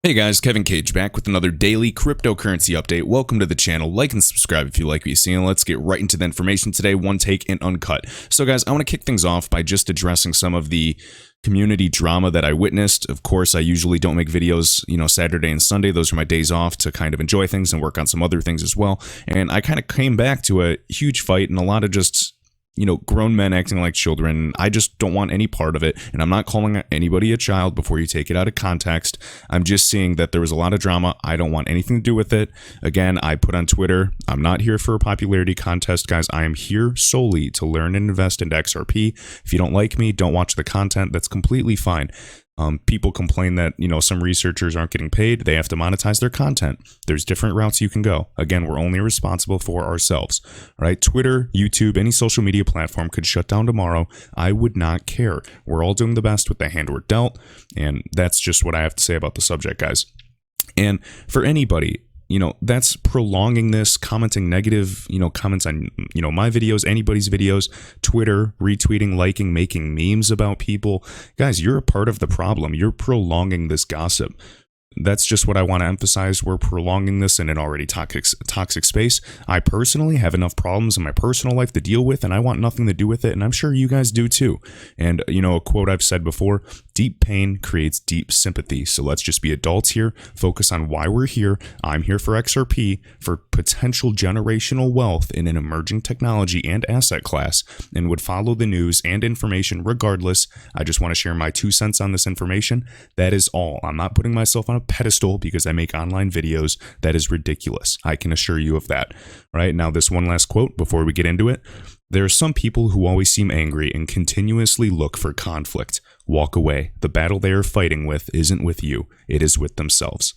Hey guys, Kevin Cage back with another daily cryptocurrency update. Welcome to the channel. Like and subscribe if you like what you see, and let's get right into the information today, one take and uncut. So guys, I want to kick things off by just addressing some of the community drama that I witnessed. Of course, I usually don't make videos, Saturday and Sunday. Those are my days off to kind of enjoy things and work on some other things as well. And I kind of came back to a huge fight and a lot of just grown men acting like children. I just don't want any part of it. And I'm not calling anybody a child before you take it out of context. I'm just seeing that there was a lot of drama. I don't want anything to do with it. Again, I put on Twitter, I'm not here for a popularity contest, guys. I am here solely to learn and invest into XRP. If you don't like me, don't watch the content. That's completely fine. People complain that, some researchers aren't getting paid. They have to monetize their content. There's different routes you can go. Again, we're only responsible for ourselves, right? Twitter, YouTube, any social media platform could shut down tomorrow. I would not care. We're all doing the best with the hand we're dealt. And that's just what I have to say about the subject, guys. And for anybody, that's prolonging this, commenting negative, comments on, my videos, anybody's videos, Twitter, retweeting, liking, making memes about people. Guys, you're a part of the problem. You're prolonging this gossip. That's just what I want to emphasize. We're prolonging this in an already toxic space. I personally have enough problems in my personal life to deal with, and I want nothing to do with it, and I'm sure you guys do too. And, a quote I've said before, deep pain creates deep sympathy. So let's just be adults here, focus on why we're here. I'm here for XRP, for potential generational wealth in an emerging technology and asset class, and would follow the news and information regardless. I just want to share my 2 cents on this information. That is all. I'm not putting myself on a pedestal because I make online videos. That is ridiculous. I can assure you of that. Right now, this one last quote before we get into it. There are some people who always seem angry and continuously look for conflict. Walk away. The battle they are fighting with isn't with you. It is with themselves.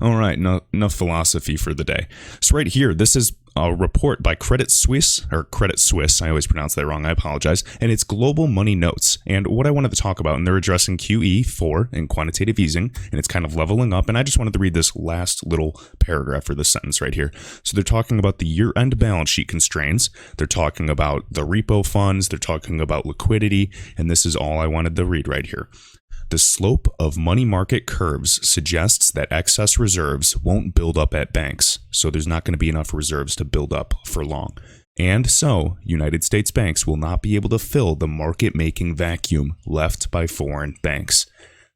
All right, enough philosophy for the day. So right here, this is a report by Credit Suisse, I always pronounce that wrong, I apologize, and it's Global Money Notes. And what I wanted to talk about, and they're addressing QE4 and quantitative easing, and it's kind of leveling up, and I just wanted to read this last little paragraph or this sentence right here. So they're talking about the year-end balance sheet constraints, they're talking about the repo funds, they're talking about liquidity, and this is all I wanted to read right here. The slope of money market curves suggests that excess reserves won't build up at banks, so there's not going to be enough reserves to build up for long. And so, United States banks will not be able to fill the market-making vacuum left by foreign banks.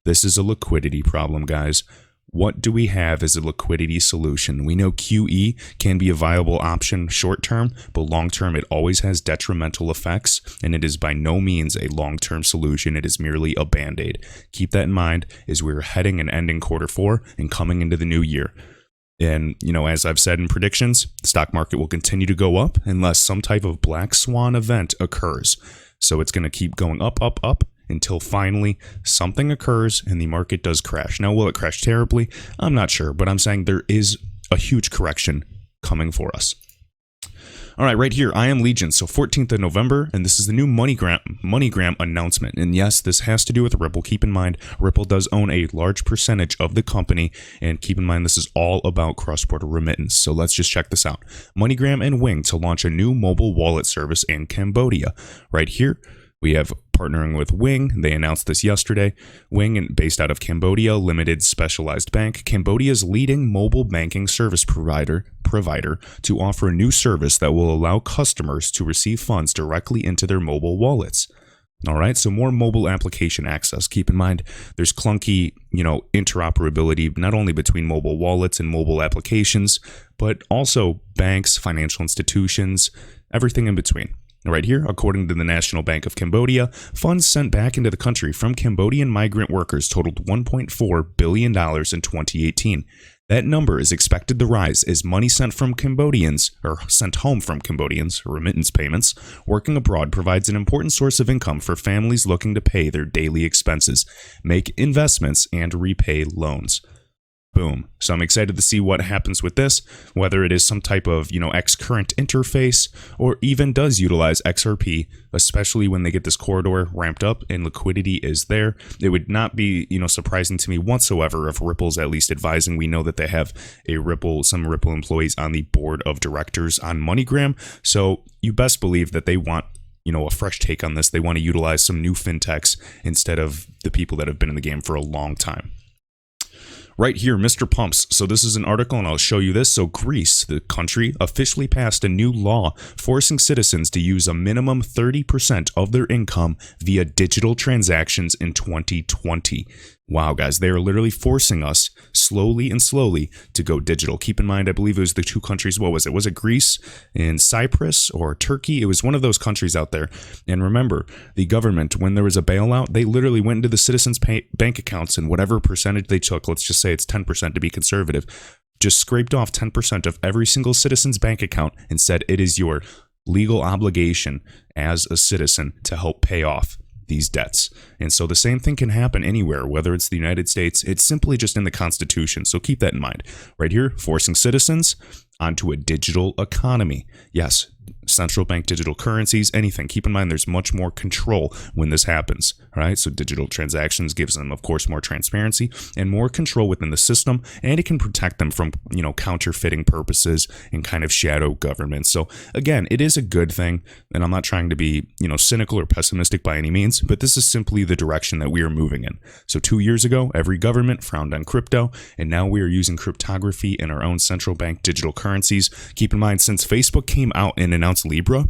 This is a liquidity problem, guys. What do we have as a liquidity solution? We know QE can be a viable option short term, but long term it always has detrimental effects, and it is by no means a long-term solution. It is merely a band-aid. Keep that in mind as we're heading and ending Q4 and coming into the new year. And, as I've said in predictions, the stock market will continue to go up unless some type of black swan event occurs. So it's going to keep going up, up, up, until finally something occurs and the market does crash. Now, will it crash terribly? I'm not sure, but I'm saying there is a huge correction coming for us. All right, right here, I am Legion. So 14th of November, and this is the new MoneyGram announcement. And yes, this has to do with Ripple. Keep in mind, Ripple does own a large percentage of the company. And keep in mind, this is all about cross-border remittance. So let's just check this out. MoneyGram and Wing to launch a new mobile wallet service in Cambodia. Right here, we have partnering with Wing. They announced this yesterday. Wing, based out of Cambodia, Limited Specialized Bank, Cambodia's leading mobile banking service provider to offer a new service that will allow customers to receive funds directly into their mobile wallets. All right, so more mobile application access. Keep in mind, there's clunky, interoperability, not only between mobile wallets and mobile applications, but also banks, financial institutions, everything in between. Right here, according to the National Bank of Cambodia, funds sent back into the country from Cambodian migrant workers totaled $1.4 billion in 2018. That number is expected to rise as money sent home from Cambodians, remittance payments, working abroad provides an important source of income for families looking to pay their daily expenses, make investments, and repay loans. Boom. So I'm excited to see what happens with this, whether it is some type of, X-current interface or even does utilize XRP, especially when they get this corridor ramped up and liquidity is there. It would not be, surprising to me whatsoever if Ripple's at least advising. We know that they have some Ripple employees on the board of directors on MoneyGram. So you best believe that they want a fresh take on this. They want to utilize some new fintechs instead of the people that have been in the game for a long time. right here, Mr. Pumps. So this is an article and I'll show you this. So Greece, the country, officially passed a new law forcing citizens to use a minimum 30% of their income via digital transactions in 2020. Wow, guys, they are literally forcing us slowly to go digital. Keep in mind, I believe it was the two countries. What was it? Was it Greece and Cyprus or Turkey? It was one of those countries out there. And remember, the government, when there was a bailout, they literally went into the citizens' bank accounts and whatever percentage they took, let's just say it's 10% to be conservative, just scraped off 10% of every single citizen's bank account and said it is your legal obligation as a citizen to help pay off these debts. And so the same thing can happen anywhere, whether it's the United States. It's simply just in the Constitution. So keep that in mind. Right here, forcing citizens onto a digital economy. Yes, central bank digital currencies, anything. Keep in mind there's much more control when this happens, right? So digital transactions gives them, of course, more transparency and more control within the system, and it can protect them from, counterfeiting purposes and kind of shadow government. So again, it is a good thing, and I'm not trying to be, cynical or pessimistic by any means, but this is simply the direction that we are moving in. So 2 years ago, every government frowned on crypto, and now we are using cryptography in our own central bank digital currencies. Keep in mind, since Facebook came out and announced Libra,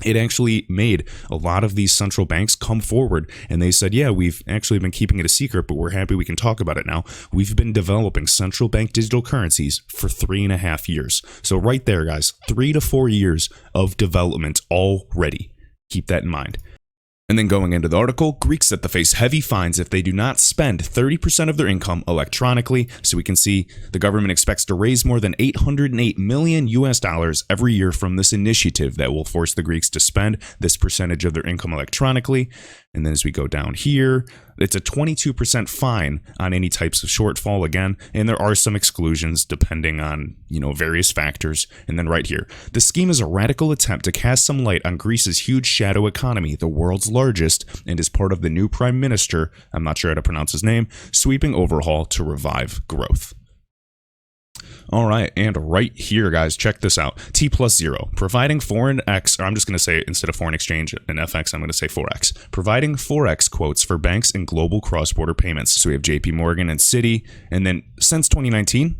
it actually made a lot of these central banks come forward and they said, yeah, we've actually been keeping it a secret, but we're happy we can talk about it now. We've been developing central bank digital currencies for 3.5 years. So right there, guys, 3 to 4 years of development already. Keep that in mind. And then going into the article, Greeks set to face heavy fines if they do not spend 30% of their income electronically. So we can see the government expects to raise more than $808 million every year from this initiative that will force the Greeks to spend this percentage of their income electronically. And then as we go down here, it's a 22% fine on any types of shortfall again, and there are some exclusions depending on, various factors. And then right here, the scheme is a radical attempt to cast some light on Greece's huge shadow economy, the world's largest, and is part of the new prime minister, I'm not sure how to pronounce his name, sweeping overhaul to revive growth. All right, and right here, guys, check this out. T+0, providing foreign X, or I'm just going to say instead of foreign exchange and FX, I'm going to say Forex. Providing Forex quotes for banks and global cross-border payments. So we have JP Morgan and Citi, and then since 2019,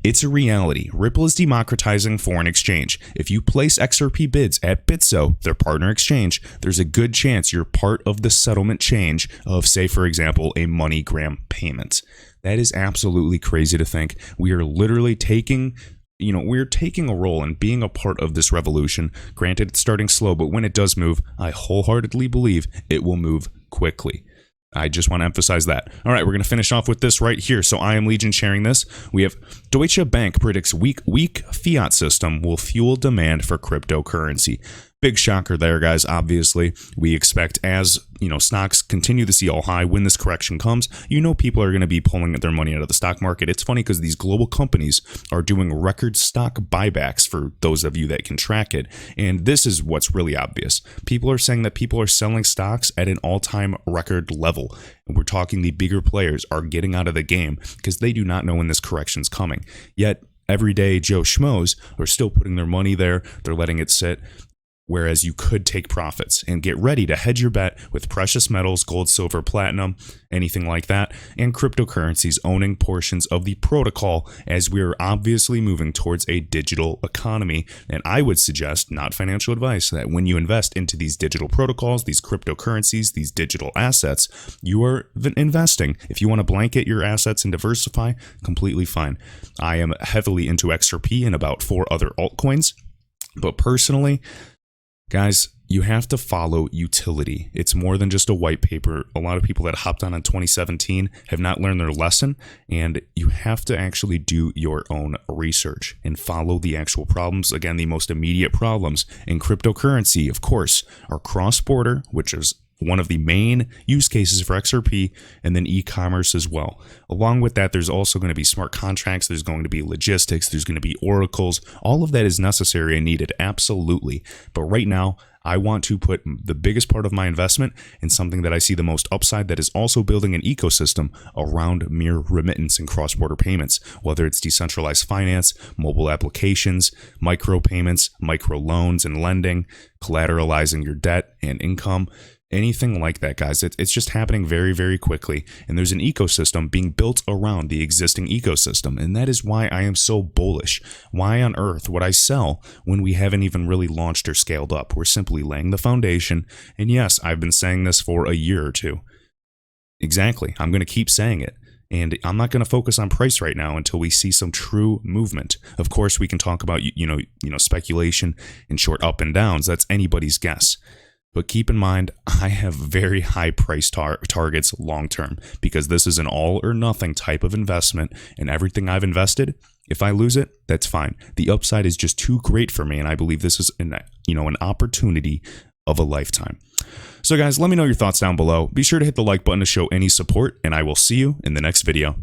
it's a reality. Ripple is democratizing foreign exchange. If you place XRP bids at Bitso, their partner exchange, there's a good chance you're part of the settlement change of, say, for example, a MoneyGram payment. That is absolutely crazy to think. We are literally taking a role in being a part of this revolution. Granted, it's starting slow, but when it does move, I wholeheartedly believe it will move quickly. I just want to emphasize that. All right, we're going to finish off with this right here. So I am Legion sharing this. We have Deutsche Bank predicts weak fiat system will fuel demand for cryptocurrency. Big shocker there, guys. Obviously, we expect as stocks continue to see all high, when this correction comes, people are going to be pulling their money out of the stock market. It's funny because these global companies are doing record stock buybacks for those of you that can track it. And this is what's really obvious. People are saying that people are selling stocks at an all-time record level. And we're talking the bigger players are getting out of the game because they do not know when this correction's coming. Yet, everyday Joe Schmoes are still putting their money there. They're letting it sit. Whereas you could take profits and get ready to hedge your bet with precious metals, gold, silver, platinum, anything like that, and cryptocurrencies owning portions of the protocol as we are obviously moving towards a digital economy. And I would suggest, not financial advice, that when you invest into these digital protocols, these cryptocurrencies, these digital assets, you are investing. If you want to blanket your assets and diversify, completely fine. I am heavily into XRP and about 4 other altcoins, but personally, guys, you have to follow utility. It's more than just a white paper. A lot of people that hopped on in 2017 have not learned their lesson, and you have to actually do your own research and follow the actual problems. Again, the most immediate problems in cryptocurrency, of course, are cross-border, which is one of the main use cases for XRP, and then e-commerce as well. Along with that, there's also going to be smart contracts, there's going to be logistics, there's going to be oracles. All of that is necessary and needed, absolutely. But right now, I want to put the biggest part of my investment in something that I see the most upside, that is also building an ecosystem around mere remittance and cross-border payments, whether it's decentralized finance, mobile applications, micro payments, micro loans and lending, collateralizing your debt and income. anything like that, guys. It's just happening very, very quickly, and there's an ecosystem being built around the existing ecosystem, and that is why I am so bullish. Why on earth would I sell when we haven't even really launched or scaled up? We're simply laying the foundation, and yes, I've been saying this for a year or two. Exactly. I'm going to keep saying it. And I'm not going to focus on price right now until we see some true movement. Of course, we can talk about, speculation and short up and downs. That's anybody's guess. But keep in mind, I have very high price targets long term, because this is an all or nothing type of investment, and everything I've invested, if I lose it, that's fine. The upside is just too great for me, and I believe this is an opportunity of a lifetime. So guys, let me know your thoughts down below. Be sure to hit the like button to show any support, and I will see you in the next video.